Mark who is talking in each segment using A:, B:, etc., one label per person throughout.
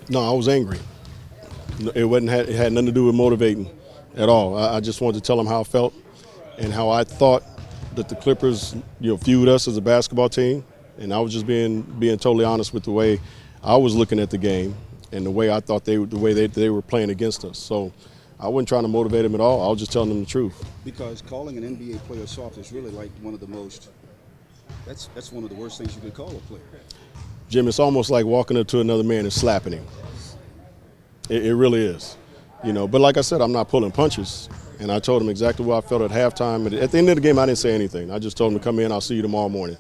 A: No, I was angry. It had nothing to do with motivating at all. I just wanted to tell them how I felt and how I thought that the Clippers, viewed us as a basketball team, and I was just being totally honest with the way I was looking at the game and the way I thought the way they were playing against us. So I wasn't trying to motivate them at all. I was just telling them the truth.
B: Because calling an NBA player soft is really like one of the most. That's one of the worst things you could call a player.
A: Jim, it's almost like walking up to another man and slapping him. It really is. But like I said, I'm not pulling punches. And I told him exactly what I felt at halftime. At the end of the game, I didn't say anything. I just told him to come in, I'll see you tomorrow morning.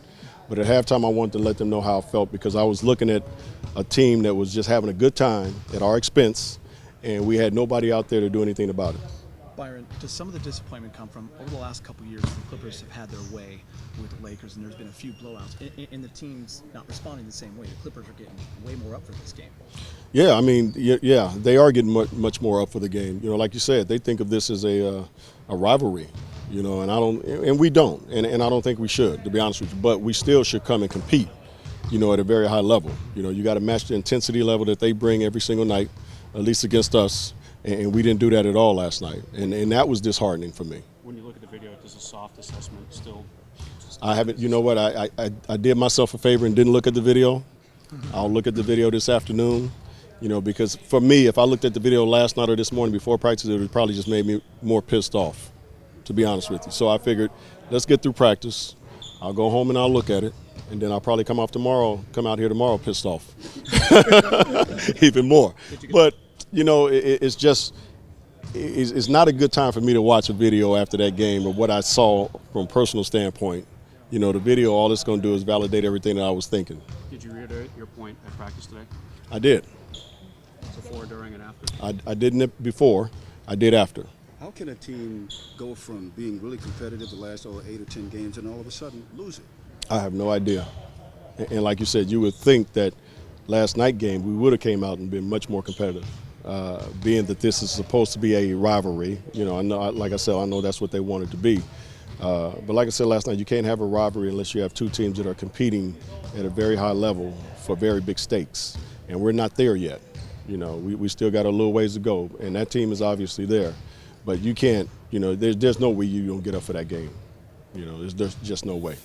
A: But at halftime, I wanted to let them know how I felt because I was looking at a team that was just having a good time at our expense, and we had nobody out there to do anything about it.
C: Byron, does some of the disappointment come from over the last couple of years the Clippers have had their way with the Lakers and there's been a few blowouts and the team's not responding the same way? The Clippers are getting way more up for this game.
A: Yeah, I mean, yeah, they are getting much more up for the game. Like you said, they think of this as a rivalry, and we don't, and I don't think we should, to be honest with you. But we still should come and compete, at a very high level. You got to match the intensity level that they bring every single night, at least against us. And we didn't do that at all last night, and that was disheartening for me.
D: When you look at the video, does a soft assessment still?
A: I haven't. You know what? I did myself a favor and didn't look at the video. I'll look at the video this afternoon. Because for me, if I looked at the video last night or this morning before practice, it would probably just made me more pissed off, to be honest with you. So I figured, let's get through practice. I'll go home and I'll look at it, and then I'll probably come out here tomorrow pissed off, even more. But it's just it's not a good time for me to watch a video after that game of what I saw from a personal standpoint. The video, all it's going to do is validate everything that I was thinking.
D: Did you reiterate your point at practice today?
A: I did.
D: Before, during, and after?
A: I didn't before. I did after.
B: How can a team go from being really competitive the last 8 or 10 games and all of a sudden lose it?
A: I have no idea. And like you said, you would think that last night game we would have came out and been much more competitive. Being that this is supposed to be a rivalry, I know, like I said, I know that's what they wanted to be. But like I said last night, you can't have a rivalry unless you have two teams that are competing at a very high level for very big stakes. And we're not there yet. We still got a little ways to go. And that team is obviously there. But you can't, there's no way you don't get up for that game. There's just no way.